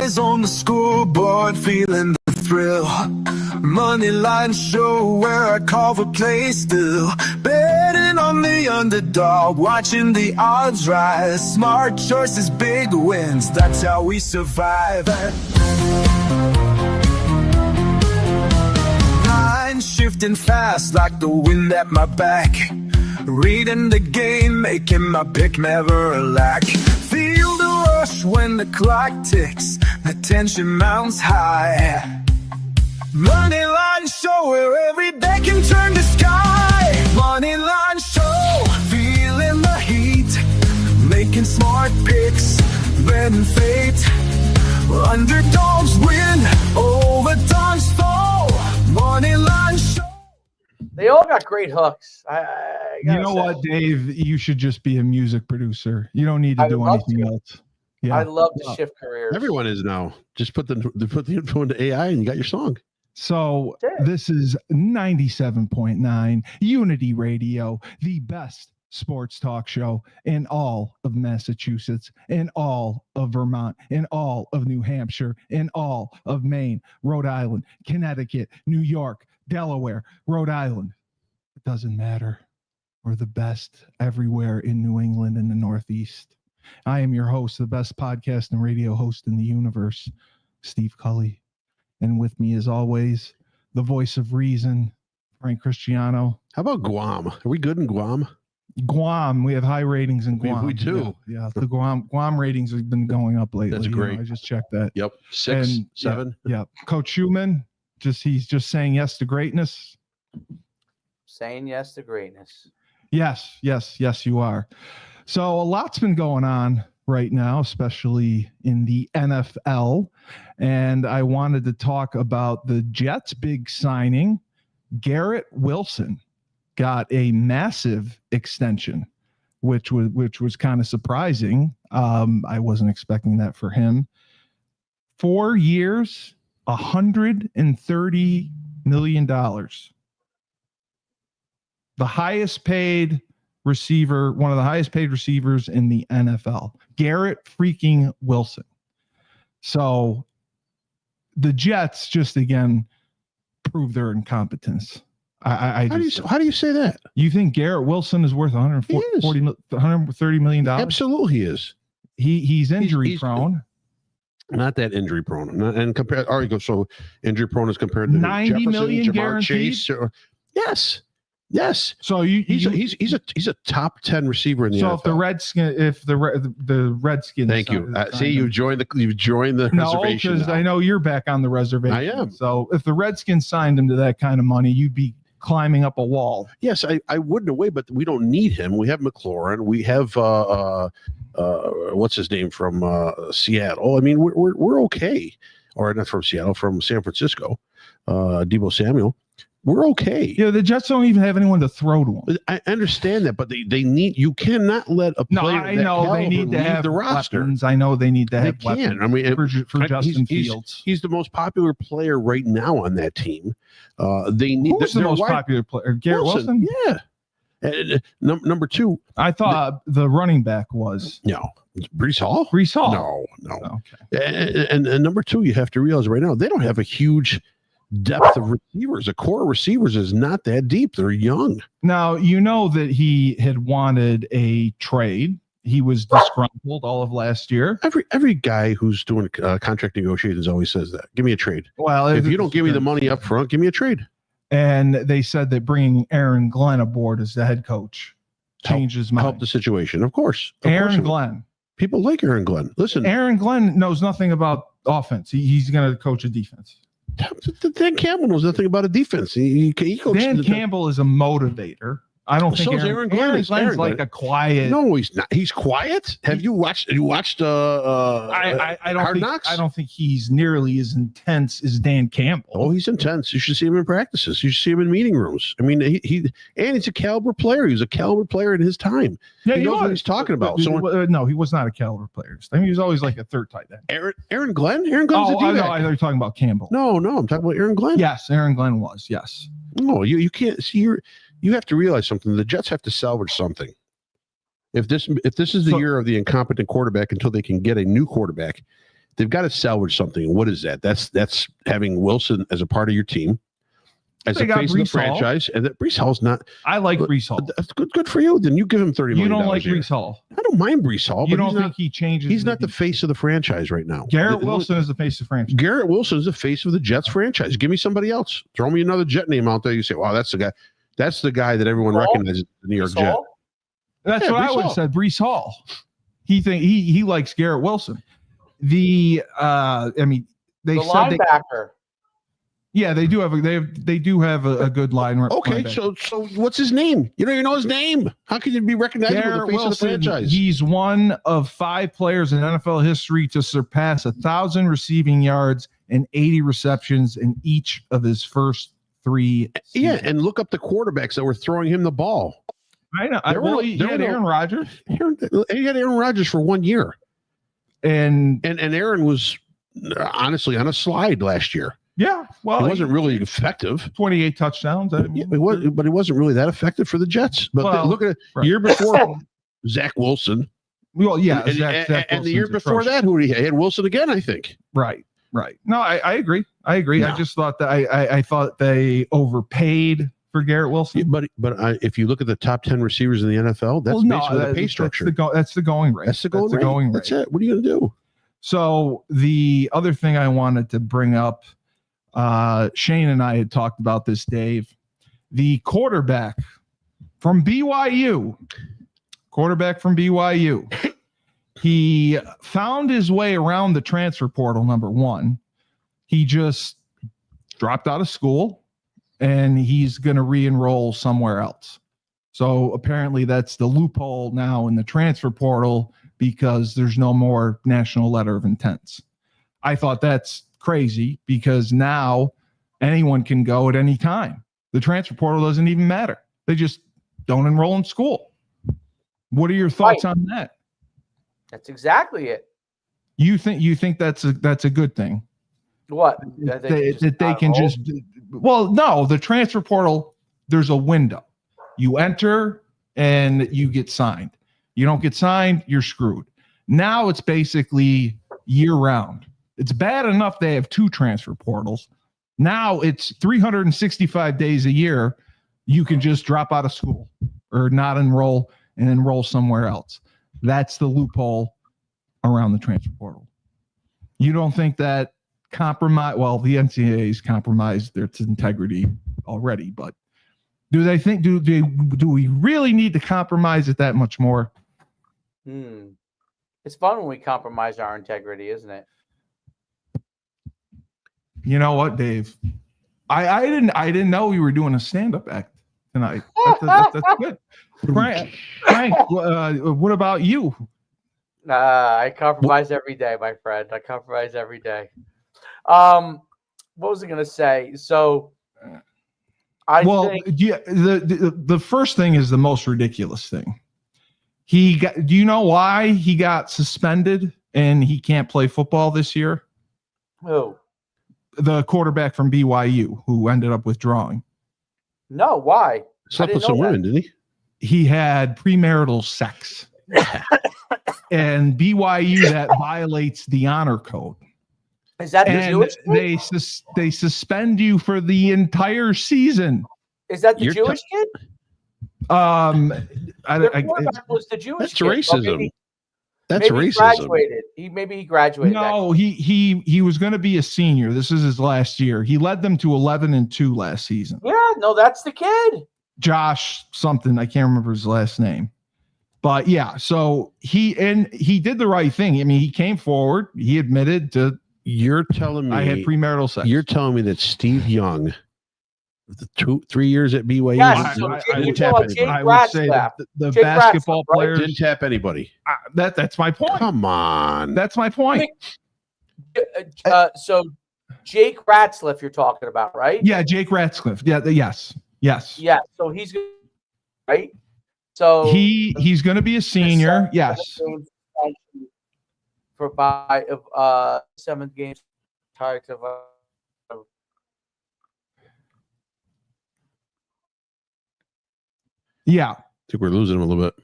eyes on the scoreboard, feeling the thrill. Moneyline show where I call for play still. Betting on the underdog, watching the odds rise. Smart choices, big wins, that's how we survive. Line shifting fast like the wind at my back. Reading the game, making my pick never lack. Feel the rush when the clock ticks, the tension mounts high. Moneyline show where every bet can turn to sky. Moneyline show, feeling the heat, making smart picks, betting fate. Underdogs win, overdogs fall. Moneyline show. They all got great hooks. You know what, Dave? You should just be a music producer. You don't need to do anything else. Yeah, I'd love to shift careers. Everyone is now. Just put the info into AI and you got your song. So this is 97.9 Unity Radio, the best sports talk show in all of Massachusetts, in all of Vermont, in all of New Hampshire, in all of Maine, Rhode Island, Connecticut, New York, Delaware, Rhode Island. It doesn't matter. We're the best everywhere in New England and the Northeast. I am your host, the best podcast and radio host in the universe, Steve Cully. And with me, as always, the voice of reason, Frank Cristiano. How about Guam? Are we good in Guam? Guam. We have high ratings in Guam. We do. Yeah, the Guam ratings have been going up lately. That's great. I just checked that. Yep. 6, 7. Yeah. Coach Schumann, he's just saying yes to greatness. Saying yes to greatness. Yes, you are. So a lot's been going on right now, especially in the NFL. And I wanted to talk about the Jets' big signing. Garrett Wilson got a massive extension, which was kind of surprising. I wasn't expecting that for him. 4 years, $130 million. The highest paid receiver, one of the highest paid receivers in the NFL, Garrett freaking Wilson. So the Jets just again prove their incompetence. How do you say that? You think Garrett Wilson is worth $130 million? Absolutely, he is. He's injury prone. Not that injury prone. And compared, so injury prone is compared to 90 million Jamar guaranteed. Chase. Yes. So he's a top 10 receiver in the NFL. So if the Redskins. Thank you. See, you've joined the reservation. No, because I know you're back on the reservation. I am. So if the Redskins signed him to that kind of money, you'd be climbing up a wall. Yes, I wouldn't away, but we don't need him. We have McLaurin. We have what's his name from Seattle. I mean, we're okay. Or not from Seattle, from San Francisco. Deebo Samuel. We're okay. Yeah, the Jets don't even have anyone to throw to them. I understand that, but they need. You cannot let a player. I know they need to have the roster. Weapons. I know they need to have weapons. I mean, for Justin Fields, he's the most popular player right now on that team. They need. Who's the most popular player? Garrett Wilson. Yeah. Number 2, I thought the running back was Breece Hall. Breece Hall. No. Okay. And number 2, you have to realize right now they don't have a huge depth of receivers. A core of receivers is not that deep. They're young. Now, you know that he had wanted a trade. He was disgruntled all of last year. Every guy who's doing contract negotiations always says that. Give me a trade. Well, if you don't give me the money up front, give me a trade. And they said that bringing Aaron Glenn aboard as the head coach changes help the situation. Of course. Aaron Glenn. People like Aaron Glenn. Listen, Aaron Glenn knows nothing about offense. He's going to coach a defense. Dan Campbell knows nothing about a defense. He Dan Campbell is a motivator. I don't think Aaron Glenn's like a quiet. No, he's not. He's quiet. Have you watched? I don't think he's nearly as intense as Dan Campbell. Oh, he's intense. You should see him in practices. You should see him in meeting rooms. I mean, he's a caliber player. He was a caliber player in his time. Yeah, he knows what he's talking about. No, he was not a caliber player. I mean, he was always like a third tight end. Aaron Glenn. Aaron Glenn's a D-back. I thought you were talking about Campbell. No, I'm talking about Aaron Glenn. Yes, Aaron Glenn was. Yes. No, you can't see. You have to realize something. The Jets have to salvage something. If this is the year of the incompetent quarterback until they can get a new quarterback, they've got to salvage something. What is that? That's having Wilson as a part of your team, as a face of the franchise, and that Breece Hall's not. I like Breece Hall. That's good for you. Then you give him $30 million. You don't like Breece Hall. I don't mind Breece Hall. You don't think he changes? He's not the face of the franchise right now. Garrett Wilson is the face of the franchise. Garrett Wilson is the face of the Jets franchise. Give me somebody else. Throw me another Jet name out there. You say, wow, that's the guy. That's the guy that everyone recognizes, the New York Jet. That's what I would have said. Breece Hall. He likes Garrett Wilson. They said linebacker. Yeah, they do have a good line. Okay, so what's his name? You don't even know his name. How can you be recognizable as the face of the franchise? He's one of 5 players in NFL history to surpass 1,000 receiving yards and 80 receptions in each of his first 3 seasons. Yeah, and look up the quarterbacks that were throwing him the ball. I know. He had Aaron Rodgers. He had Aaron Rodgers for 1 year, and Aaron was honestly on a slide last year. Yeah, well, he wasn't really effective. 28 touchdowns. But he wasn't really that effective for the Jets. But look at the year before, Zach Wilson. Well, yeah, and the year before that, who he had Wilson again, I think. Right. No, I agree. No. I just thought that I thought they overpaid for Garrett Wilson. But if you look at the top 10 receivers in the NFL, that's basically the pay structure. That's the going rate. That's the going rate. That's it. What are you going to do? So the other thing I wanted to bring up. Shane and I had talked about this, Dave. The quarterback from BYU, he found his way around the transfer portal, number one. He just dropped out of school, and he's going to re-enroll somewhere else. So apparently that's the loophole now in the transfer portal because there's no more national letter of intents. I thought that's crazy because now anyone can go at any time. The transfer portal doesn't even matter. They just don't enroll in school. What are your thoughts on that? That's exactly it. You think that's a good thing? What? That they can just well, no, the transfer portal, there's a window. You enter and you get signed. You don't get signed, you're screwed. Now it's basically year round. It's bad enough they have 2 transfer portals. Now it's 365 days a year. You can just drop out of school or not enroll and enroll somewhere else. That's the loophole around the transfer portal. You don't think that compromise? Well, the NCAA's compromised its integrity already, but do they think do we really need to compromise it that much more? It's fun when we compromise our integrity, isn't it? You know what, Dave? I didn't know we were doing a stand-up act tonight. That's good. Frank, what about you? I compromise every day, my friend. I compromise every day. What was I going to say? So, the first thing is the most ridiculous thing. Do you know why he got suspended and he can't play football this year? Who? The quarterback from BYU who ended up withdrawing. No, why? Slept with some women, didn't he? He had premarital sex. And BYU, that violates the honor code. Is that the Jewish kid? They suspend you for the entire season. Is that the Jewish kid? Quarterback was the Jewish that's kid. Racism. That's racism. Maybe he graduated. No, he was going to be a senior. This is his last year. He led them to 11-2 last season. Yeah, no, that's the kid. Josh something, I can't remember his last name. But yeah, so he did the right thing. I mean, he came forward. He admitted to. You're telling me I had premarital sex. You're telling me that Steve Young, the 3 years at BYU, didn't tap anybody. I would say that the basketball players didn't tap anybody. That's my point. Come on, that's my point. So Jake Ratzliff, you're talking about, right? Yeah, Jake Ratzliff. Yeah, yes. Yeah. So he's right. So he's going to be a senior. Yes. For 7 games, tired of. Yeah. I think we're losing him a little bit.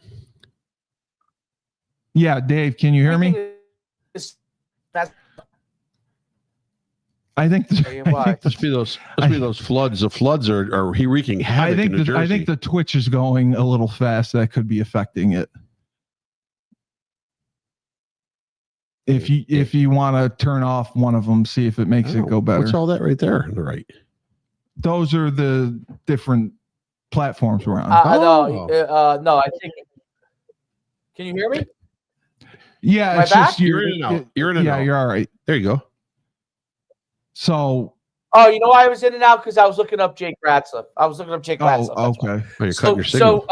Yeah, Dave, can you hear me? I think Must be those floods. The floods are wreaking havoc in New Jersey. I think the Twitch is going a little fast. That could be affecting it. If you want to turn off one of them, see if it makes it go better. What's all that right there on the right? Those are the different platforms we're on. No, I think. Can you hear me? Yeah, it's just you're in and out. You're in and out. Yeah, you're all right. There you go. So. Oh, you know why I was in and out? Because I was looking up Jake Ratzlaff. Oh, okay. You're cutting your signal.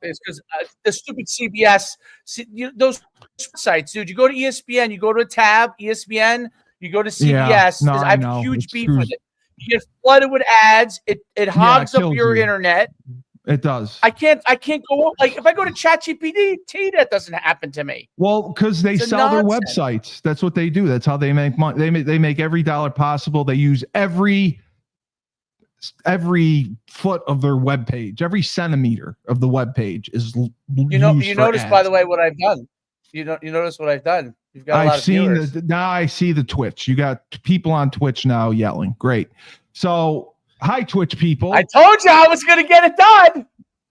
It's because the stupid CBS, those sites, dude. You go to ESPN, you go to a tab, ESPN, you go to CBS. Yeah, I have a huge beef with it. You get flooded with ads. It hogs up your internet. It does. I can't go like if I go to ChatGPT, that doesn't happen to me. Well, because they sell their websites. That's what they do. That's how they make money. They make every dollar possible. They use every foot of their web page, every centimeter of the web page is you notice, by the way, what I've done. You notice what I've done. You've got a lot of viewers. Now I see the Twitch. You got people on Twitch now yelling. Great. So hi, Twitch people. I told you I was going to get it done.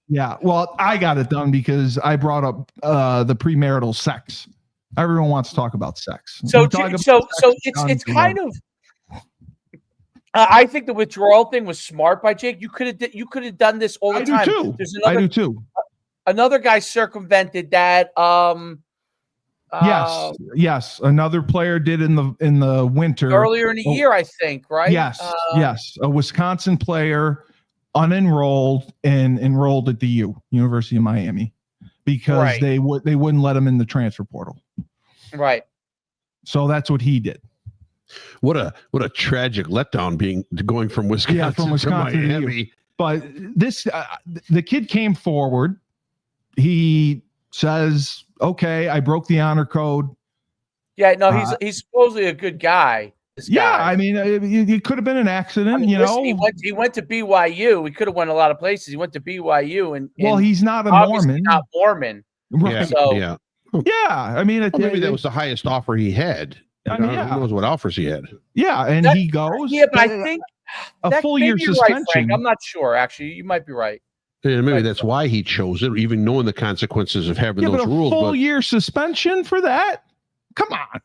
Yeah, well, I got it done because I brought up the premarital sex. Everyone wants to talk about sex. So it's kind of. I think the withdrawal thing was smart by Jake. You could have done this all the time. I do too. Another guy circumvented that. Yes. Another player did in the winter earlier in the year, I think. Right? Yes. A Wisconsin player, unenrolled and enrolled at the University of Miami, because they wouldn't let him in the transfer portal. Right. So that's what he did. What a tragic letdown going from Wisconsin to Miami. But this the kid came forward. He says, okay, I broke the honor code. Yeah, no, he's supposedly a good guy. I mean, it could have been an accident, He went to BYU. He could have went a lot of places. He went to BYU, and he's not a Mormon. Not Mormon. Right. Yeah. I mean, maybe that was the highest offer he had. Who knows what offers he had? Yeah, and he goes. Yeah, but I think a full year suspension. Right, Frank. I'm not sure. Actually, you might be right. Yeah, maybe that's why he chose it, even knowing the consequences of having those rules. Full year suspension for that? Come on.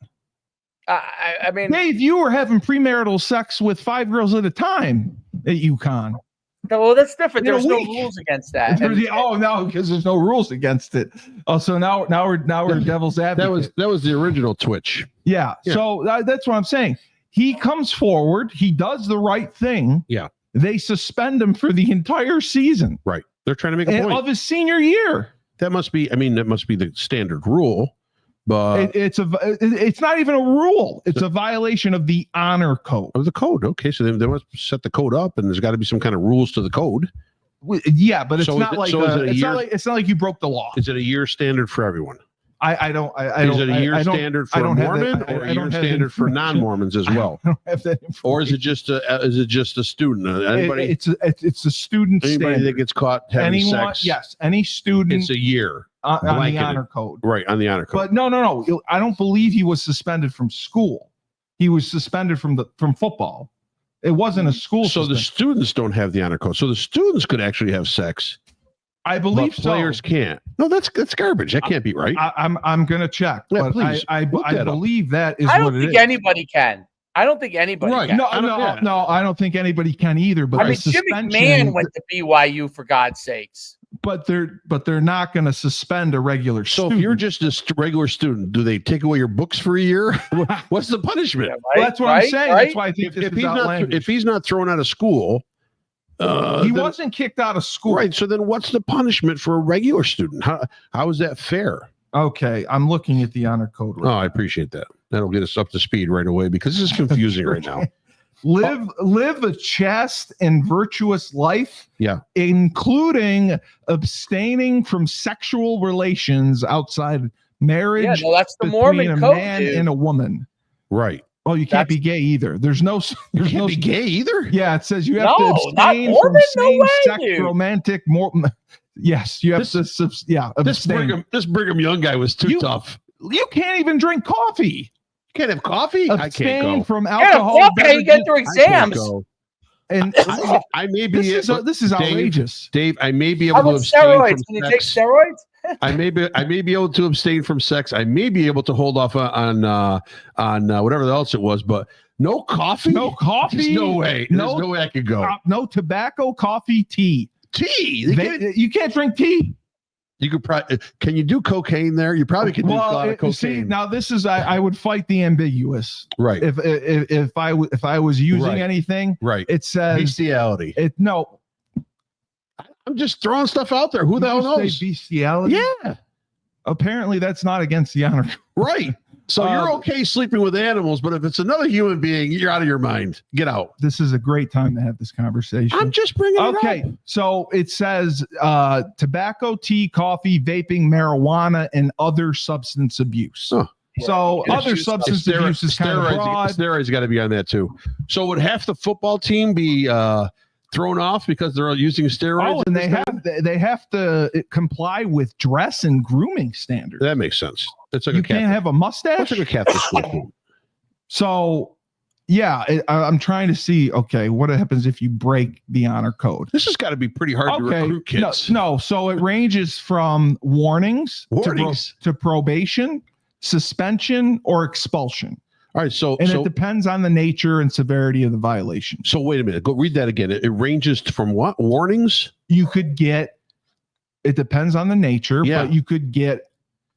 I mean, Dave, you were having premarital sex with 5 girls at a time at UConn. No, that's different. There's no rules against that. No, because there's no rules against it. Oh, so now we're devil's advocate. That was the original Twitch. Yeah. So that's what I'm saying. He comes forward. He does the right thing. Yeah. They suspend him for the entire season. Right. They're trying to make a point of his senior year. That must be the standard rule. But it's not even a rule. It's a violation of the honor code. Of the code. Okay, so they must set the code up, and there's got to be some kind of rules to the code. Yeah, but it's not like you broke the law. Is it a year standard for everyone? I don't. Is it a year standard for Mormon, or a year standard for non-Mormons as well? I don't have that information. Or is it just a student? Anybody? It's a student. Anybody that gets caught having sex? Yes, any student. It's a year. On the honor code. Right, on the honor code. But no. I don't believe he was suspended from school. He was suspended from football. It wasn't a school suspension. The students don't have the honor code. So the students could actually have sex. I believe players can't. No, that's garbage. That can't be right. I'm going to check. Yeah, but please, I believe that is I what don't think anybody can. I don't think anybody can. No, I don't think anybody can either. But Jim McMahon went to BYU, for God's sakes. But they're not going to suspend a regular student. So if you're just a regular student, do they take away your books for a year? What's the punishment? Yeah, right, well, that's what I'm saying. Right? That's why I think if he's not thrown out of school, he wasn't kicked out of school. Right. So then what's the punishment for a regular student? How is that fair? Okay. I'm looking at the honor code. Right now. I appreciate that. That'll get us up to speed right away, because this is confusing right now. Live a chaste and virtuous life, including abstaining from sexual relations outside marriage. Yeah, no, that's the Mormon code, a man and a woman. Right. Oh, you can't be gay either. There's no be gay either. Yeah, it says you have to abstain from same-sex romantic. Yes, you have to. Yeah, this Brigham Young guy was too tough. You can't even drink coffee. Can't have coffee. I can't Abstain go. from Yeah, alcohol. okay, you get through I can't exams. go. And I may be. this is outrageous. Dave, I may be How able to about abstain steroids? from Can you take sex. steroids? I may be able to abstain from sex. I may be able to hold off on whatever else it was, but no coffee. No coffee. There's no way. There's no way I could go. No tobacco, coffee, tea. Tea. You can't drink tea. You could probably. Can you do cocaine there? You probably could do a lot of cocaine. See, now this is I would fight the ambiguous. Right. If I was using anything, right. It says bestiality. No. I'm just throwing stuff out there. Who the hell knows? Bestiality. Yeah. Apparently, that's not against the honor. Right. So you're okay sleeping with animals, but if it's another human being, you're out of your mind. Get out. This is a great time to have this conversation. I'm just bringing it up. Okay, so it says tobacco, tea, coffee, vaping, marijuana, and other substance abuse. Huh. So other substance abuse is kind of broad. Steroids got to be on that too. So would half the football team be thrown off because they're using steroids? Oh, and they have to comply with dress and grooming standards. That makes sense. It's like you can't have a mustache. That's like a Catholic school. So, yeah, I'm trying to see. Okay, what happens if you break the honor code? This has got to be pretty hard to recruit kids. No. So it ranges from warnings. To probation, suspension, or expulsion. All right, it depends on the nature and severity of the violation. So wait a minute. Go read that again. It ranges from what? Warnings? You could get. It depends on the nature, but you could get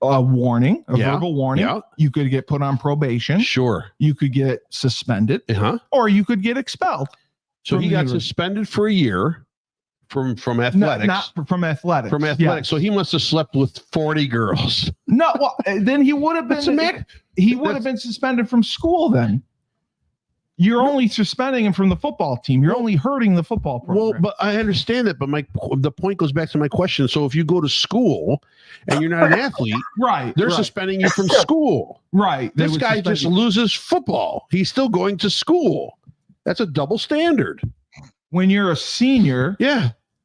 a warning, a verbal warning. Yeah. You could get put on probation. Sure. You could get suspended. Or you could get expelled. So he got suspended for a year from athletics. Not from athletics. From athletics. Yes. So he must have slept with 40 girls. No, well, then he would have been. He would have been suspended from school then. You're only suspending him from the football team. You're only hurting the football program. Well, but I understand that. But the point goes back to my question. So if you go to school and you're not an athlete, right, they're suspending you from school. Right. This guy just loses football. He's still going to school. That's a double standard. When you're a senior,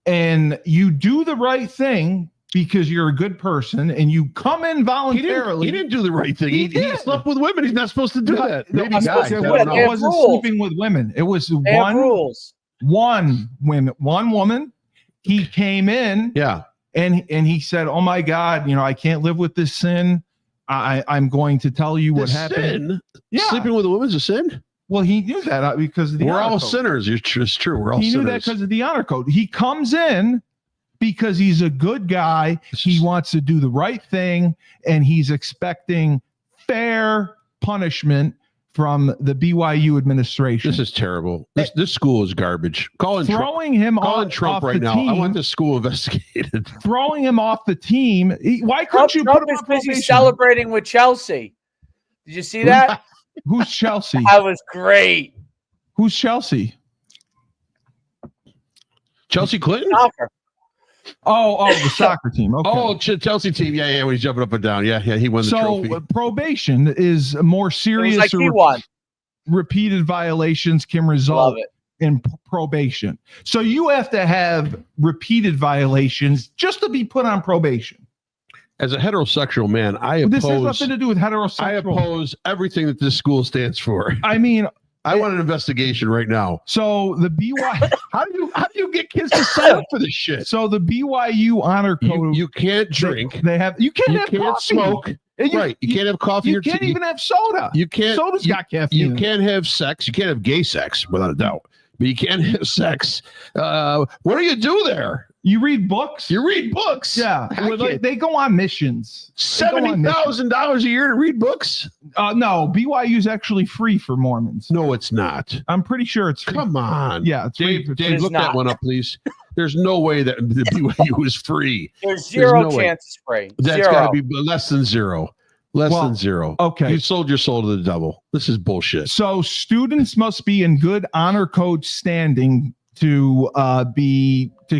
and you do the right thing because you're a good person and you come in voluntarily. He didn't do the right thing. He slept with women. He's not supposed to do that. Maybe it wasn't sleeping with women. It was one woman. He came in. And he said, "Oh my God, I can't live with this sin. I'm going to tell you what happened." Sin? Yeah. Sleeping with a woman's a sin? Well, he knew that because of the honor code. We're all sinners. It's true. We're all sinners. He knew that because of the honor code. He comes in because he's a good guy. He wants to do the right thing, and he's expecting fair punishment from the BYU administration. This is terrible. This school is garbage. Calling Trump right now. I want this school investigated. Throwing him off the team. Why couldn't you put him on busy celebrating with Chelsea? Did you see that? Who's Chelsea? That was great. Who's Chelsea? Chelsea Clinton? Soccer. Oh, the soccer team. Okay. Oh, Chelsea team. Yeah. When he's jumping up and down. Yeah. He won the trophy. So probation is more serious. Like he won. Repeated violations can result in probation. So you have to have repeated violations just to be put on probation. As a heterosexual man, I oppose. This has nothing to do with heterosexual. I oppose everything that this school stands for. I mean, I want an investigation right now. So the BYU, how do you get kids to sign up for this shit? So the BYU honor code, you can't drink. You can't smoke. You can't have coffee. You can't even have soda. Soda's got caffeine. You can't have sex. You can't have gay sex, without a doubt. But you can't have sex. What do you do there? You read books. Yeah, they go on missions. $70,000 a year to read books? No, BYU is actually free for Mormons. No, it's not. I'm pretty sure it's free. Come on. Yeah, it's Dave, look that one up, please. There's no way that the BYU is free. There's zero chance it's free. That's got to be less than zero. Less than zero. Okay. You sold your soul to the devil. This is bullshit. So students must be in good honor code standing to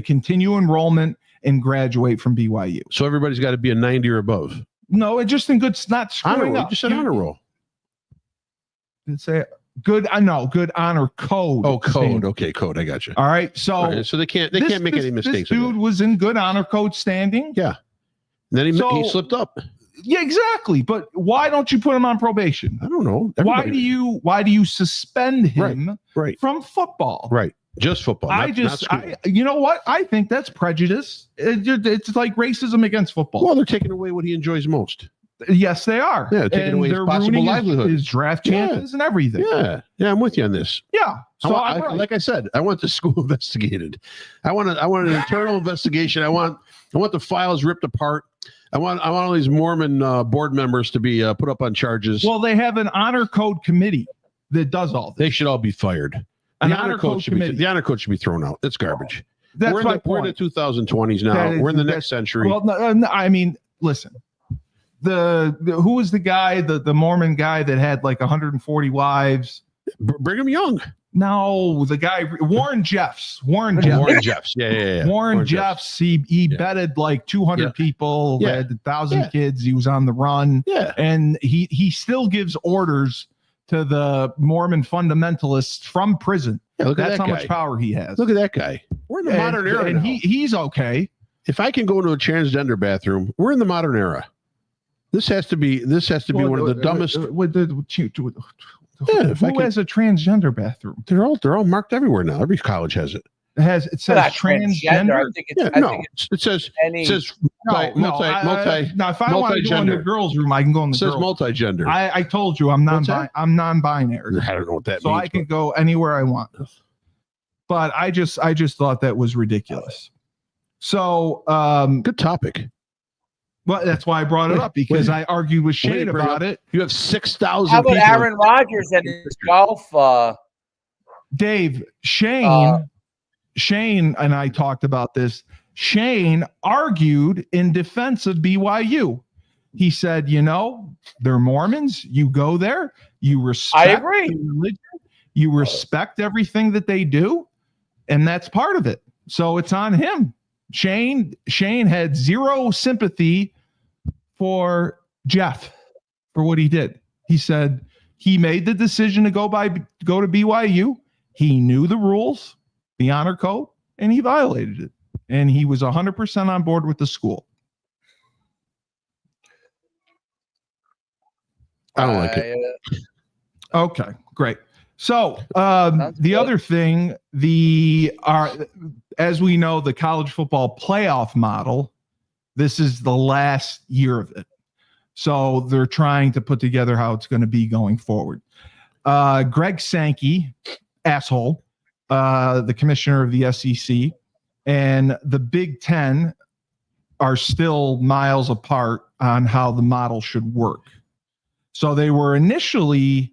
continue enrollment and graduate from BYU. So everybody's got to be a 90 or above. No, it's just in good, not screwing up. Just an honor roll. Say good. I know good honor code. Oh, code. Standing. Okay, code. I got you. All right. So they can't make any mistakes. This dude was in good honor code standing. Yeah. And then he slipped up. Yeah, exactly. But why don't you put him on probation? I don't know. Why do you suspend him from football? Right. Just football. You know what? I think that's prejudice. It's like racism against football. Well, they're taking away what he enjoys most. Yes, they are. Yeah, taking away his possible livelihood, his draft chances, and everything. Yeah, I'm with you on this. Yeah. So like I said, I want the school investigated. I want an internal investigation. I want the files ripped apart. I want all these Mormon board members to be put up on charges. Well, they have an honor code committee that does all this. They should all be fired. The honor code should be thrown out. It's garbage. We're in the 2020s now. We're in the next century. Well, no, I mean, listen. Who was the guy, the Mormon guy that had like 140 wives? Brigham Young. No, the guy Warren Jeffs. Warren Jeffs. Yeah. Warren Jeffs. He bedded like 200 people. Had 1,000 kids. He was on the run. Yeah, and he still gives orders to the Mormon fundamentalists from prison. Yeah, that's how much power he has. Look at that guy. We're in the modern era, and he's okay. If I can go into a transgender bathroom, we're in the modern era. This has to be one of the dumbest. Who has a transgender bathroom? They're all marked everywhere now. Every college has it. It says transgender. It says multi. Now, if I want to go in the girls' room, I can go in the girls' room. It says multi-gender. I told you I'm non-binary. I don't know what that means. So I can go anywhere I want. But I just thought that was ridiculous. So good topic. Well, that's why I brought it up, because I argued with Shane about it. You have 6,000. How about Aaron Rodgers and his golf? Dave, Shane and I talked about this. Shane argued in defense of BYU. He said, they're Mormons. You go there. You respect. I agree. The religion. You respect everything that they do, and that's part of it. So it's on him. Shane had zero sympathy for Jeff for what he did. He said he made the decision to go to BYU. He knew the rules, the honor code, and he violated it. And he was 100% on board with the school. I don't like it. Okay, great. So the other thing, as we know, the college football playoff model, this is the last year of it. So they're trying to put together how it's going to be going forward. Greg Sankey, asshole, the commissioner of the SEC, and the Big Ten are still miles apart on how the model should work. So they were initially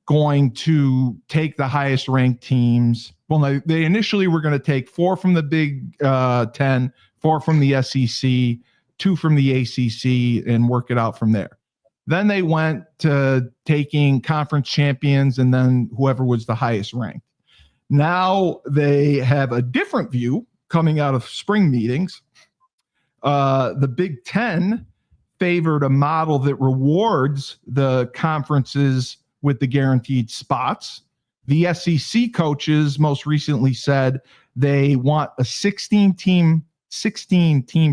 going to take the highest ranked teams. Well, they initially were going to take 4 from the Big 10, 4 from the SEC, 2 from the ACC, and work it out from there. Then they went to taking conference champions and then whoever was the highest ranked. Now they have a different view coming out of spring meetings. The Big Ten favored a model that rewards the conferences with the guaranteed spots. The SEC coaches most recently said they want a 16-team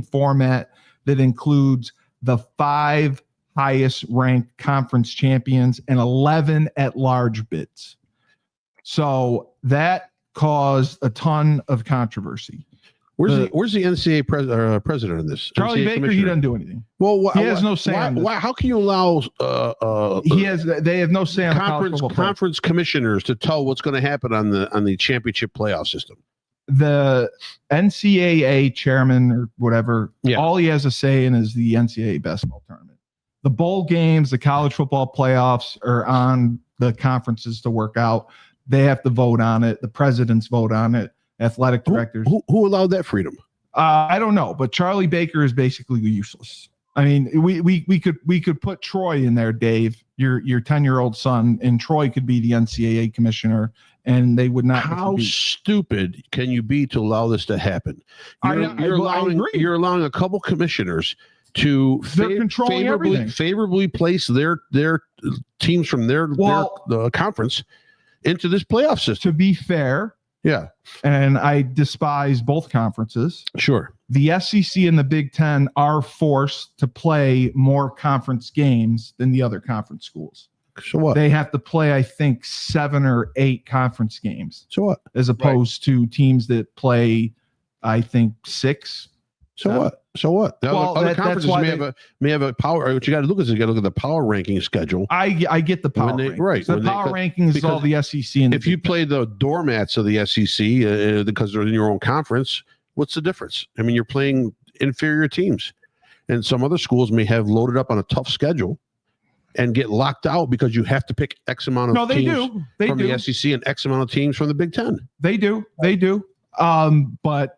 format that includes the 5 highest ranked conference champions and 11 at-large bids. So that caused a ton of controversy. Where's the NCAA president in this? Charlie Baker, he doesn't do anything. Well, he has no say on this. How can you allow they have no say on conference commissioners to tell what's going to happen on the championship playoff system? The NCAA chairman or whatever, all he has a say in is the NCAA basketball tournament. The bowl games, the college football playoffs are on the conferences to work out. They have to vote on it. The presidents vote on it. Athletic directors. Who allowed that freedom? I don't know, but Charlie Baker is basically useless. I mean, we could put Troy in there, Dave, your 10-year-old son, and Troy could be the NCAA commissioner, and they would not. How stupid can you be to allow this to happen? You're allowing a couple commissioners to favorably place their teams from their conference into this playoff system. To be fair. Yeah. And I despise both conferences. Sure. the SEC and the Big Ten are forced to play more conference games than the other conference schools. So what? They have to play, I think, 7 or 8 conference games. So what? As opposed to teams that play, I think, 6. So what? So what? Well, other conferences may have a power. What you got to look is you got to look at the power ranking schedule. I get the power rankings. Right. So the power rankings is all the SEC. And if you play the doormats of the SEC because they're in your own conference, what's the difference? I mean, you're playing inferior teams, and some other schools may have loaded up on a tough schedule and get locked out because you have to pick X amount of teams from the SEC and X amount of teams from the Big Ten. They do. But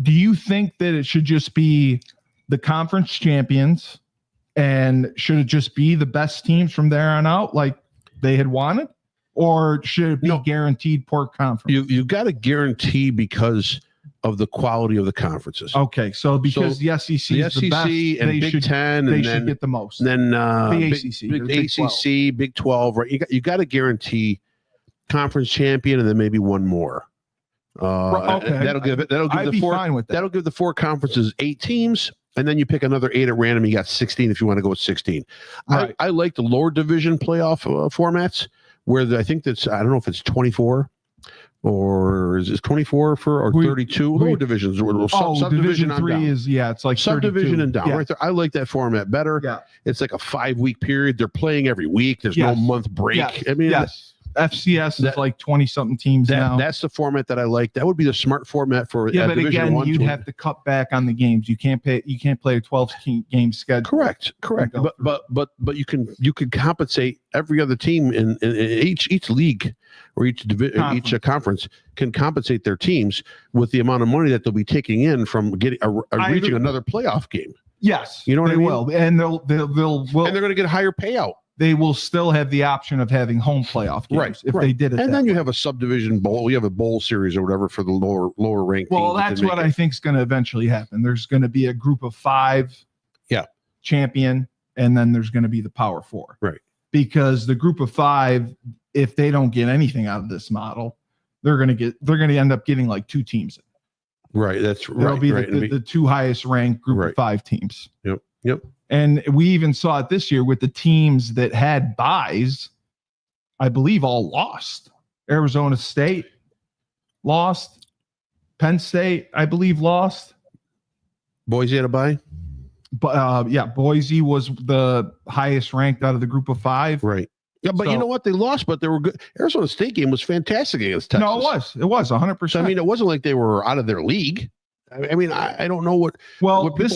do you think that it should just be the conference champions, and should it just be the best teams from there on out like they had wanted? Or should it be guaranteed per conference? You got to guarantee because of the quality of the conferences. Okay, so because the SEC is the best, and Big Ten, they should get the most. And then the ACC, Big ACC, Big 12, right? You got to guarantee conference champion and then maybe one more. Okay, that'll give the 4 conferences 8 teams, and then you pick another 8 at random. You got 16 if you want to go with 16. Right. I like the lower division playoff formats where I think that's, I don't know if it's 24 or is it 24 or 32 lower divisions. Division 3 is it's like subdivision 32. and down right there. I like that format better. Yeah, it's like a 5-week period. They're playing every week. There's no month break. I mean, FCS is like 20-something teams now. That's the format that I like. That would be the smart format for but Division again, 1. You'd have to cut back on the games. You can't play a 12-game schedule. Correct. But you can compensate every other team in each league or each conference can compensate their teams with the amount of money that they'll be taking in from getting reaching another playoff game. Yes, you know what I mean. Will. And they'll and they're going to get a higher payout. They will still have the option of having home playoff games if they did it. And then you have a subdivision bowl. You have a bowl series or whatever for the lower ranked. Well, that's what I think is going to eventually happen. There's going to be a group of 5 champion, and then there's going to be the Power 4. Right. Because the group of 5, if they don't get anything out of this model, they're going to end up getting like 2 teams. Right. That's right. It'll be the 2 highest ranked group of 5 teams. Yep. And we even saw it this year with the teams that had buys, I believe all lost. Arizona State lost. Penn State, I believe, lost. Boise had a bye? Boise was the highest ranked out of the group of 5. Right. Yeah, but you know what? They lost, but they were good. Arizona State game was fantastic against Texas. No, it was 100%. So, I mean, it wasn't like they were out of their league. I mean, I don't know what. Well, this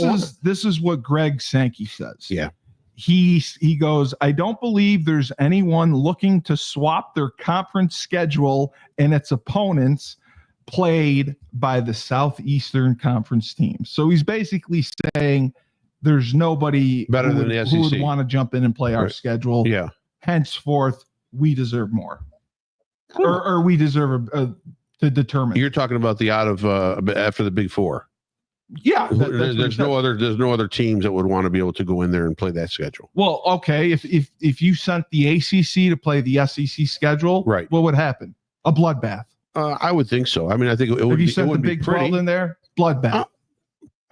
is what Greg Sankey says. Yeah, he goes, I don't believe there's anyone looking to swap their conference schedule and its opponents played by the Southeastern Conference teams. So he's basically saying there's nobody better than the SEC who would want to jump in and play our schedule. Yeah. Henceforth, we deserve more, or we deserve to determine. You're talking about the out of after the Big 4. Yeah, there's no other teams that would want to be able to go in there and play that schedule. Well, okay, if you sent the ACC to play the SEC schedule, right, what would happen? A bloodbath. I would think so. I mean, I think it would. If you sent the Big 12 in there, bloodbath.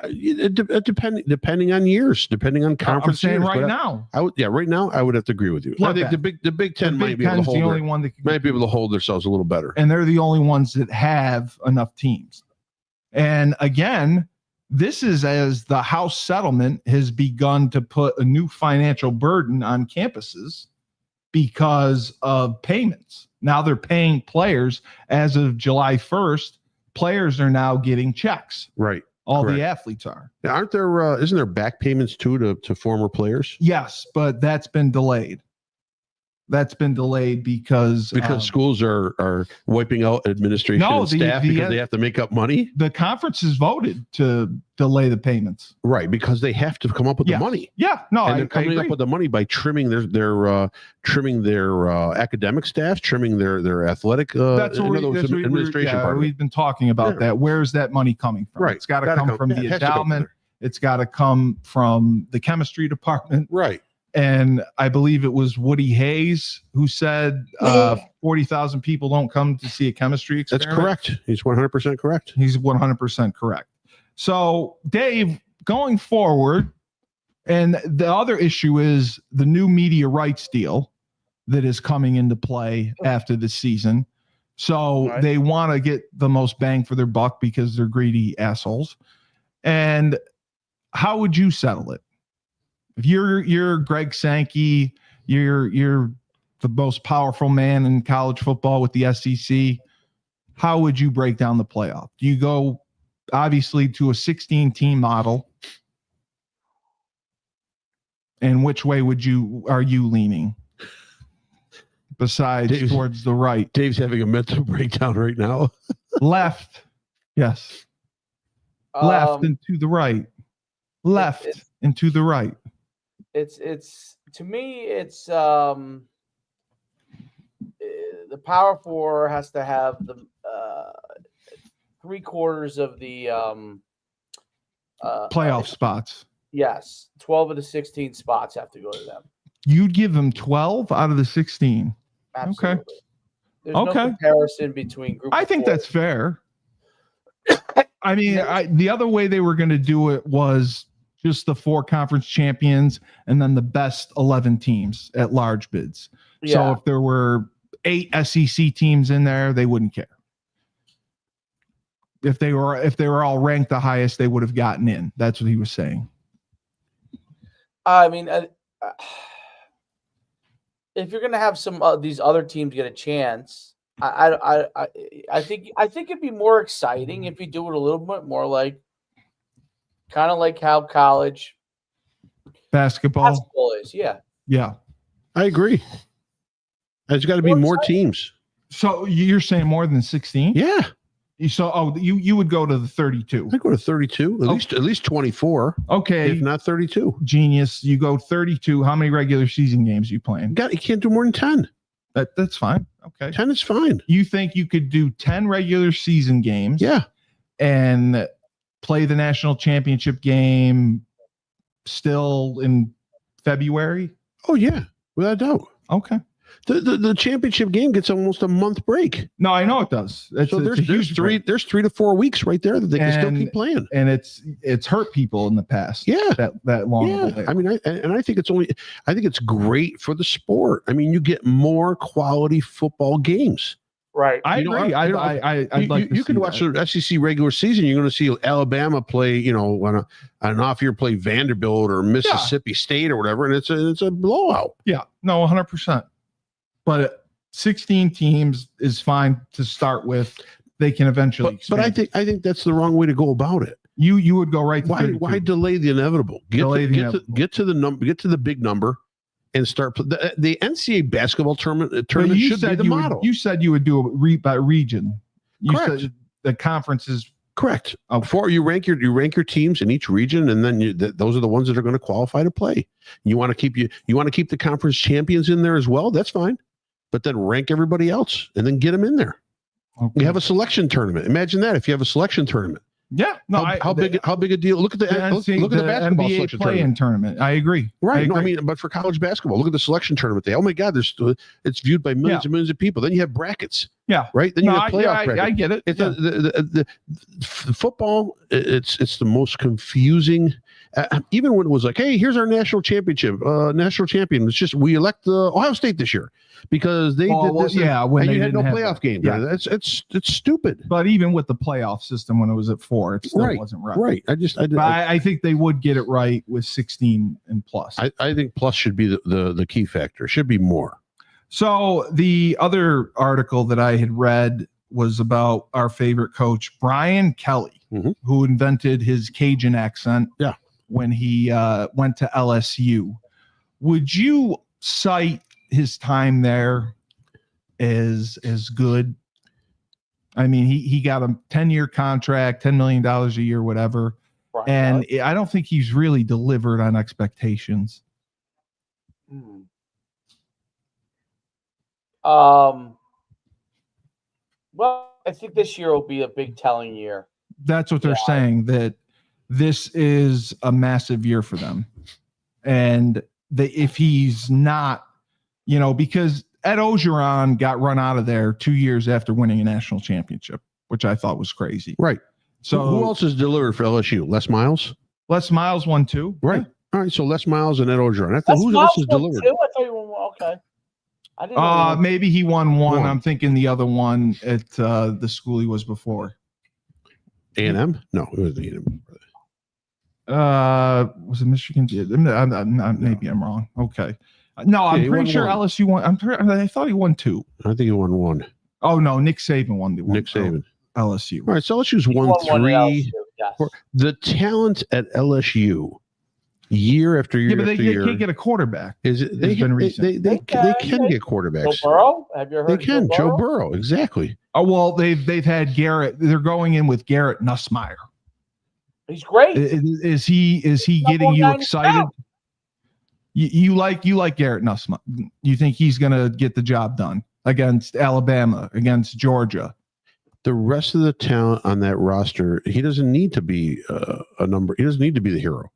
Depending on years, depending on conference. I'm saying years, now. Right now, I would have to agree with you. I think the Big Ten might be able to hold themselves a little better, and they're the only ones that have enough teams. And again, this is as the House settlement has begun to put a new financial burden on campuses because of payments. Now they're paying players as of July 1st. Players are now getting checks. Right. All the athletes are. Now, aren't there? Isn't there back payments too to former players? Yes, but that's been delayed. That's been delayed because schools are wiping out administration and staff because they have to make up money. The conferences voted to delay the payments, right? Because they have to come up with the money. Yeah, no, and they're coming up with the money by trimming their academic staff, trimming their athletic. Administration part. We've been talking about that. Where's that money coming from? Right, it's got to come from the endowment. It's got to come from the chemistry department. Right. And I believe it was Woody Hayes who said 40,000 people don't come to see a chemistry experiment. That's correct. He's 100% correct. He's 100% correct. So, Dave, going forward, and the other issue is the new media rights deal that is coming into play after the season. So they want to get the most bang for their buck because they're greedy assholes. And how would you settle it? If you're Greg Sankey, you're the most powerful man in college football with the SEC, how would you break down the playoff? Do you go obviously to a 16-team model? And which way are you leaning? Besides towards the right. Dave's having a mental breakdown right now. Left. Yes. Left and to the right. Left and to the right. It's to me, it's the Power Four has to have the 3/4 of the playoff spots. Yes. 12 of the 16 spots have to go to them. You'd give them 12 out of the 16. Absolutely. Okay. There's no comparison between I think that's fair. I mean, the other way they were going to do it was just the 4 conference champions and then the best 11 teams at large bids. Yeah. So if there were 8 SEC teams in there, they wouldn't care. If they were all ranked the highest, they would have gotten in. That's what he was saying. I mean, if you're going to have some these other teams get a chance, I think it'd be more exciting if you do it a little bit more like kind of like how college basketball is. Yeah. Yeah. I agree. There's got to be more teams. So you're saying more than 16? Yeah. So you would go to the 32. I go to 32, at least 24. Okay. If not 32. Genius. You go 32. How many regular season games you playing? You can't do more than 10. That's fine. Okay. 10 is fine. You think you could do 10 regular season games? Yeah. And play the national championship game still in February? Oh yeah, without a doubt. Okay. The championship game gets almost a month break. No, I know it does. So there's 3 to 4 weeks right there that they can still keep playing. And it's hurt people in the past. Yeah. That long. Yeah. I mean, I think it's great for the sport. I mean, you get more quality football games. Right. I agree. I'd like you can watch the SEC regular season. You're going to see Alabama play, on an off year play Vanderbilt or Mississippi State or whatever, and it's a blowout. Yeah. No, 100%. But 16 teams is fine to start with. They can eventually expand. But I think that's the wrong way to go about it. You would go right to why delay the inevitable? Get to the big number and start the NCAA basketball tournament should be the model. You said you would do it by region. Correct. Said the conferences. Correct. Before you rank your teams in each region, and then those are the ones that are going to qualify to play. You want to keep the conference champions in there as well. That's fine, but then rank everybody else and then get them in there. Okay. You have a selection tournament. Imagine that if you have a selection tournament. Yeah. No. How big a deal? Look at the basketball NBA selection tournament. I agree. Right. I mean, but for college basketball, look at the selection tournament. Oh my God, it's viewed by millions and millions of people. Then you have brackets. Yeah. Right. Then you have playoff brackets. I get it. It's the football. It's the most confusing. Even when it was like, hey, here's our national champion. It's just we elect Ohio State this year because they did this. When you had no playoff game. Yeah, it's stupid. But even with the playoff system, when it was at 4, it still wasn't right. Right. I think they would get it right with 16 and plus. I think plus should be the key factor. It should be more. So the other article that I had read was about our favorite coach, Brian Kelly, who invented his Cajun accent. Yeah. When he went to LSU. Would you cite his time there as good? I mean, he got a 10-year contract, $10 million a year, whatever. Right. And I don't think he's really delivered on expectations. Well, I think this year will be a big telling year. That's what they're saying, that this is a massive year for them. And if he's not, because Ed Ogeron got run out of there 2 years after winning a national championship, which I thought was crazy. Right. So who else is delivered for LSU? Les Miles? Les Miles won 2. Right. Yeah. All right. So Les Miles and Ed Orgeron. Les Who Miles else is won delivered? 2? I thought you won. Okay. I didn't know he won. Maybe he won 1. One. I'm thinking the other one at the school he was before. A&M? No, it was A&M. Was it Michigan? Maybe I'm wrong. Okay. No, I'm pretty sure 1. LSU won. I thought he won 2. I think he won 1. Oh no, Nick Saban won the one. Nick Saban. LSU. All right, so LSU's won 3. The talent at LSU, year after year but after they year, can't get a quarterback. Is it? They can get quarterbacks. Joe Burrow? Have you heard? They can. Joe Burrow, exactly. Oh well, they've had Garrett. They're going in with Garrett Nussmeier. He's great. Is he getting you excited? You like Garrett Nussmeier? You think he's going to get the job done against Alabama, against Georgia? The rest of the talent on that roster, he doesn't need to be a number. He doesn't need to be the hero.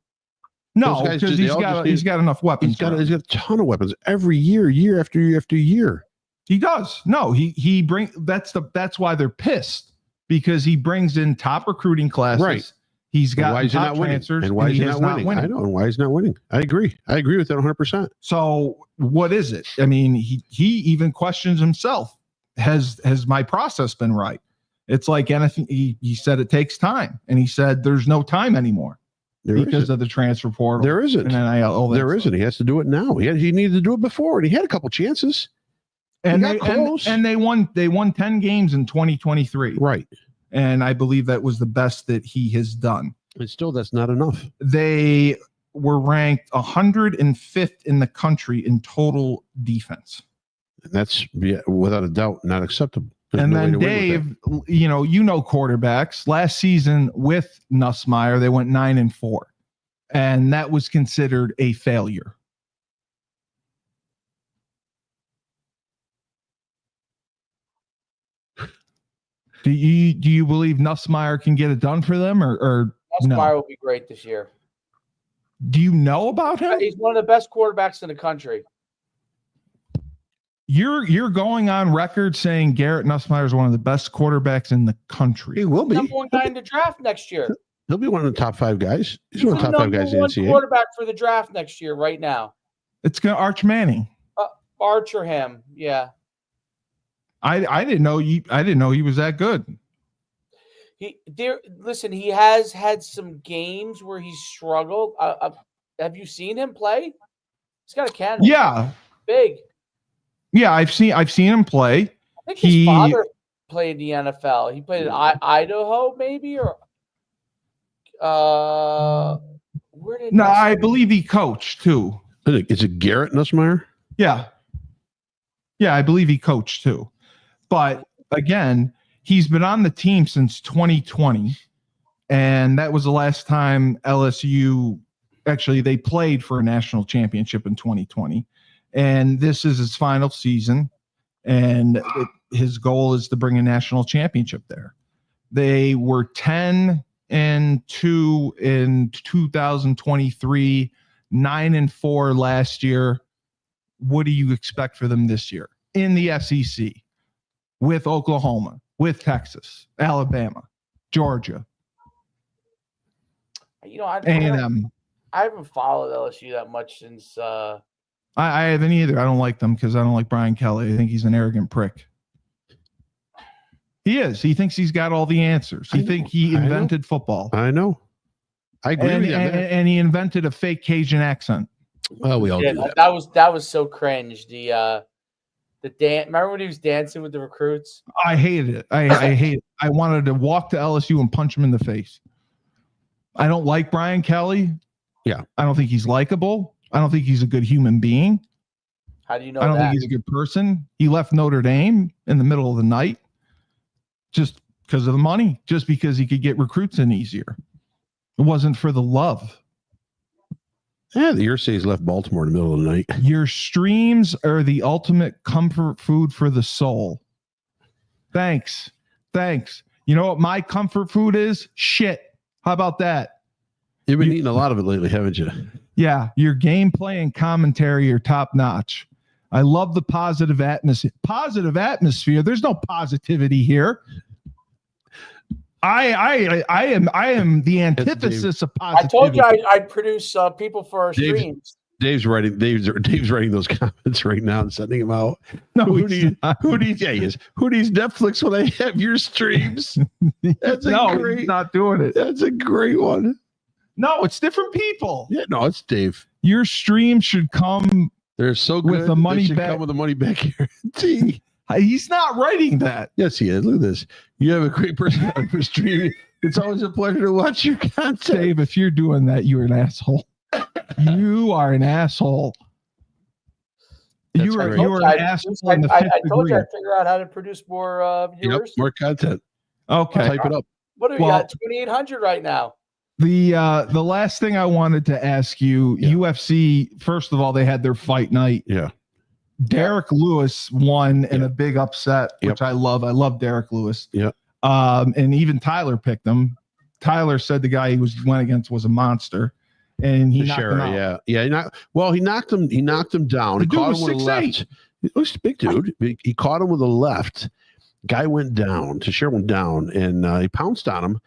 No, because he's got enough weapons. He's got a ton of weapons every year after year after year. He does. No, he brings. That's why they're pissed, because he brings in top recruiting classes. Right. He's got why is top he not transfers, and why is he not winning? winning? I know. And why he's not winning? I agree with that 100%. So what is it? I mean, he even questions himself. Has my process been right? It's like anything. He said it takes time, and he said there's no time anymore because of the transfer portal. There isn't. And there isn't. He has to do it now. He needed to do it before, and he had a couple chances. And they won 10 games in 2023. Right. And I believe that was the best that he has done. And still, that's not enough. They were ranked 105th in the country in total defense. And that's without a doubt not acceptable. There's and no then Dave, you know quarterbacks. Last season with Nussmeier, they went 9-4, and that was considered a failure. Do you believe Nussmeier can get it done for them, or Nussmeier will be great this year? Do you know about him? He's one of the best quarterbacks in the country. You're going on record saying Garrett Nussmeier is one of the best quarterbacks in the country. He will be. Number 1 guy in the draft next year. He'll be one of the top 5 guys. He's one of the top 5 guys in the NCAA. Quarterback for the draft next year, right now. It's going to Arch Manning. Archer him, yeah. I didn't know he was that good. Listen, he has had some games where he's struggled. Have you seen him play? He's got a cannon. Yeah, big. Yeah, I've seen him play. I think his father played in the NFL. He played in Idaho, maybe, or where did? No, I believe he coached too. Is it Garrett Nussmeier? Yeah, I believe he coached too. But again, he's been on the team since 2020, and that was the last time LSU actually they played for a national championship in 2020. And this is his final season, and his goal is to bring a national championship there. They were 10-2 in 2023, 9-4 last year. What do you expect for them this year in the SEC with Oklahoma, with Texas, Alabama, Georgia? I haven't followed LSU that much since. I haven't either. I don't like them because I don't like Brian Kelly. I think he's an arrogant prick. He is. He thinks he's got all the answers. He invented football. I know. I agree with you. And he invented a fake Cajun accent. Well, we all do that. That was so cringe. The dance. Remember when he was dancing with the recruits? I hated it. I hate it. I wanted to walk to LSU and punch him in the face. I don't like Brian Kelly. Yeah. I don't think he's likable. I don't think he's a good human being. How do you know I don't think he's a good person. He left Notre Dame in the middle of the night just because of the money, just because he could get recruits in easier. It wasn't for the love. Yeah, the Ursays left Baltimore in the middle of the night. Your streams are the ultimate comfort food for the soul. Thanks. You know what my comfort food is? Shit. How about that? You've been eating a lot of it lately, haven't you? Yeah, your gameplay and commentary are top notch. I love the positive atmosphere. Positive atmosphere. There's no positivity here. I am the antithesis of I positivity. told you I'd produce people for our streams. Dave's writing those comments right now and sending them out. No, who needs Netflix when I have your streams? That's he's not doing it. That's a great one. No, it's different people. Yeah, no, it's Dave. Your stream should come. They're so good. With the money back. Come with the money back guarantee. He's not writing that. Yes, he is. Look at this. You have a great personality for streaming. It's always a pleasure to watch your content. Dave, if you're doing that, you're an asshole. You are an asshole. You are an asshole. I told you I'd figure out how to produce more viewers. Yep, more content. Okay. Type it up. What do we got? 2,800 right now. The last thing I wanted to ask you, UFC, first of all, they had their fight night. Yeah. Derek Lewis won in a big upset, which I love. I love Derek Lewis. Yeah. And even Tyler picked him. Tyler said the guy he went against was a monster. And he knocked him out. He knocked him down. He caught him with a left. He was a big dude. He caught him with a left. Guy went down. Teixeira went down, and he pounced on him.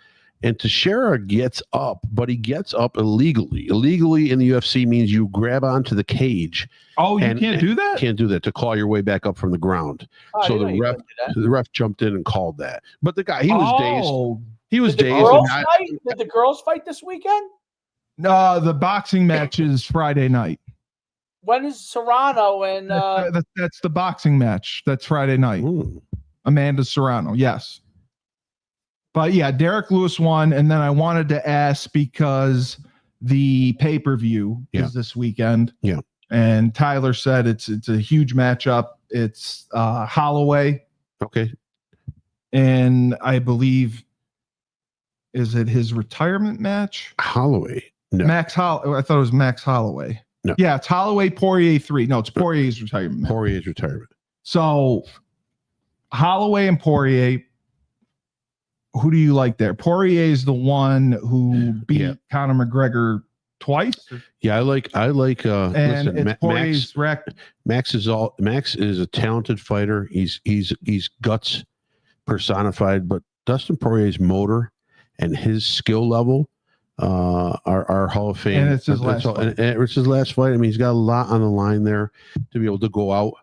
And Teixeira gets up, but he gets up illegally. Illegally in the UFC means you grab onto the cage. Oh, you can't do that? Can't do that to claw your way back up from the ground. So the ref jumped in and called that. But the guy, he was dazed. He was dazed. Did the girls fight this weekend? No, the boxing match is Friday night. When is Serrano and that's the boxing match. That's Friday night. Ooh. Amanda Serrano, yes. But yeah, Derek Lewis won, and then I wanted to ask because the pay-per-view is this weekend. Yeah. And Tyler said it's a huge matchup. It's Holloway. Okay. And I believe, is it his retirement match? Holloway. No. I thought it was Max Holloway. No. Yeah, it's Holloway Poirier 3. No, it's Poirier's retirement match. Poirier's retirement. So Holloway and Poirier, who do you like there? Poirier is the one who beat Conor McGregor twice. Yeah, I like and listen, it's Poirier's Max is a talented fighter. He's guts personified, but Dustin Poirier's motor and his skill level are Hall of Fame. And it's his last fight. And it's his last fight. I mean, he's got a lot on the line there to be able to go out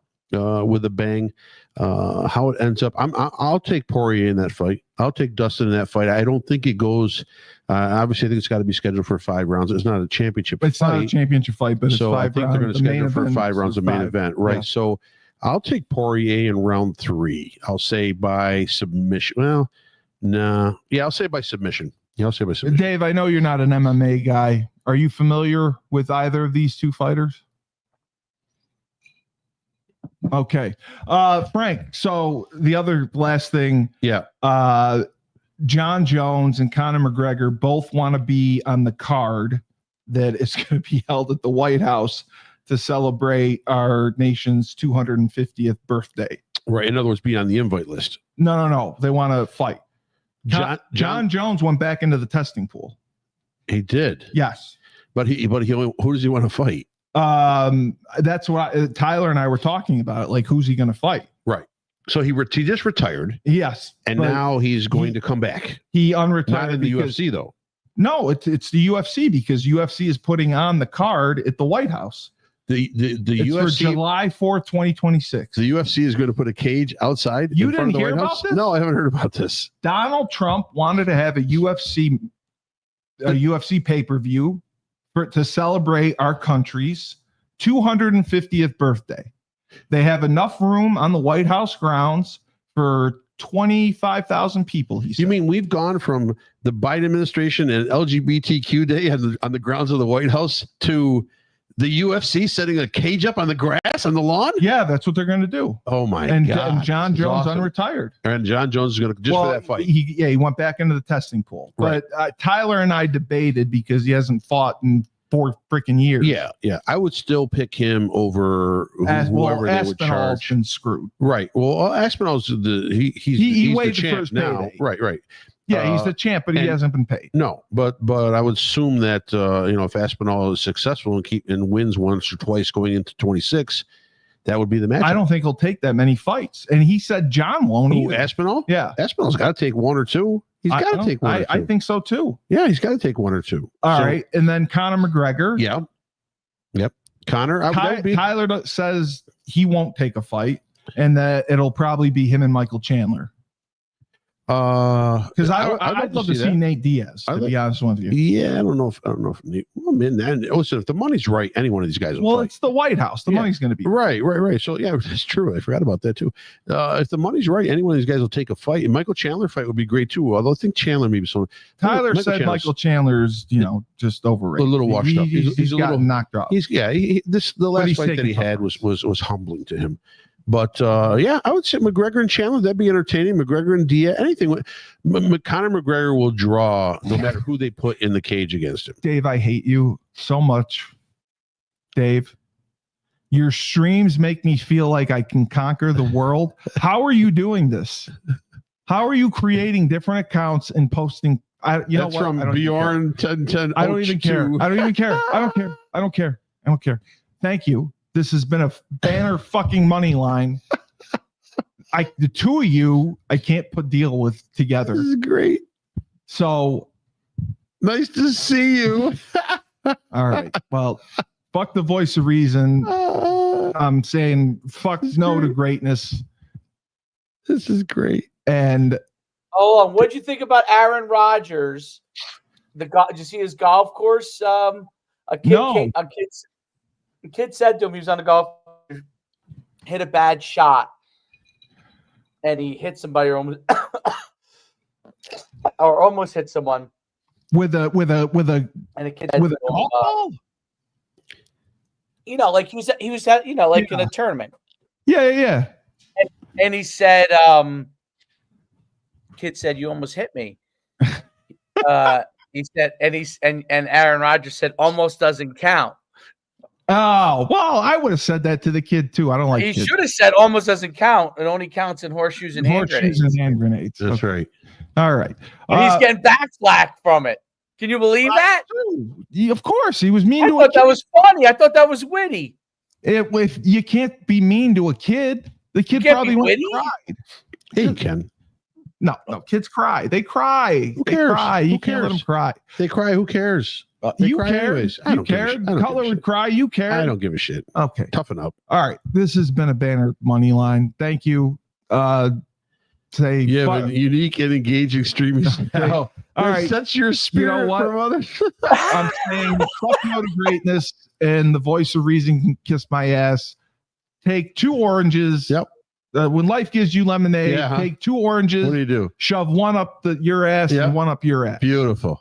with a bang. How it ends up, I'll take Poirier in that fight. I'll take Dustin in that fight. I don't think it goes. Obviously, I think it's got to be scheduled for 5 rounds. It's not a championship. It's not a championship fight, but so it's 5 rounds. I think they're going to schedule for 5 rounds of main event, right? Yeah. So I'll take Poirier in round 3. I'll say by submission. Well, no, I'll say by submission. Yeah, I'll say by submission. Dave, I know you're not an MMA guy. Are you familiar with either of these two fighters? Okay. Frank, so the other last thing. Yeah. John Jones and Conor McGregor both want to be on the card that is going to be held at the White House to celebrate our nation's 250th birthday. Right. In other words, be on the invite list. No. They want to fight. John Jones went back into the testing pool. He did. Yes. But he only, who does he want to fight? That's what Tyler and I were talking about. Like, who's he going to fight? Right. So he just retired. Yes. And now he's going to come back. He unretired. Not in the UFC though. No, it's the UFC because UFC is putting on the card at the White House. The UFC for July 4th, 2026. The UFC is going to put a cage outside. You in front didn't of the hear White about House? this? No, I haven't heard about this. Donald Trump wanted to have a UFC pay-per-view to celebrate our country's 250th birthday. They have enough room on the White House grounds for 25,000 people. He said. You mean we've gone from the Biden administration and LGBTQ day on the grounds of the White House to the UFC setting a cage up on the grass on the lawn? Yeah, that's what they're going to do. Oh my God! And That's John Jones awesome. Unretired. And John Jones is going to for that fight. He went back into the testing pool. Right. But Tyler and I debated because he hasn't fought in 4 freaking years. Yeah. I would still pick him over whoever they would charge. Been screwed. Right. Well, Aspinall's he's waited the champ for his now. payday. Right. Yeah, he's the champ, but he hasn't been paid. No, but I would assume that if Aspinall is successful and wins once or twice going into 26, that would be the match. I don't think he'll take that many fights. And he said John won't. Who, Aspinall? Yeah. Aspinall's got to take 1 or 2. He's got to take one or two. I think so too. Yeah, he's got to take one or two. All right. And then Conor McGregor. Yeah. Yep. Conor. Tyler says he won't take a fight and that it'll probably be him and Michael Chandler. Because I'd love to see Nate Diaz, to be honest with you. Yeah, I don't know if Nate, well, man, listen, if the money's right, any one of these guys will fight. It's the White House. The money's going to be right. So yeah, that's true. I forgot about that too. If the money's right, any one of these guys will take a fight. And Michael Chandler fight would be great too. Although I think Chandler maybe some. Tyler said Michael Chandler's, just overrated. A little washed up. He's a little knocked off. The last fight that he had was humbling to him. But I would say McGregor and Chandler, that'd be entertaining. McGregor and Diaz, anything. Conor McGregor will draw no matter who they put in the cage against him. Dave, I hate you so much. Dave, your streams make me feel like I can conquer the world. How are you doing this? How are you creating different accounts and posting? That's from Bjorn 1010. I don't even care. I don't care. Thank you. This has been a banner fucking money line. The two of you, I can't deal with together. This is great. So nice to see you. All right. Well, fuck the voice of reason. I'm saying fuck no to greatness. This is great. And hold on, what'd you think about Aaron Rodgers? Did you see his golf course? The kid said to him, he was on the golf, hit a bad shot, and he hit somebody or almost hit someone with a and a kid with a golf ball. Like he was at in a tournament. Yeah. And he said, kid said, "You almost hit me." He said, and Aaron Rodgers said, "Almost doesn't count." Oh, well, I would have said that to the kid too. I don't like. He should have said almost doesn't count. It only counts in horseshoes and hand grenades. That's right. All right. He's getting back flack from it. Can you believe that? Of course, he was mean. I thought that was funny. I thought that was witty. If you can't be mean to a kid, the kid probably won't cry. Hey, you can. No, kids cry. They cry. Who cares? They cry. You can't let them cry. They cry. Who cares? You cared. You cared. Color would cry. You cared. I don't give a shit. Okay. Toughen up. All right. This has been a banner money line. Thank you. You have a unique and engaging streaming style. All right. Sets your spirit from others. I'm saying fuck no to greatness, and the voice of reason can kiss my ass. Take 2 oranges. Yep. When life gives you lemonade, take 2 oranges. What do you do? Shove one up your ass and one up your ass. Beautiful.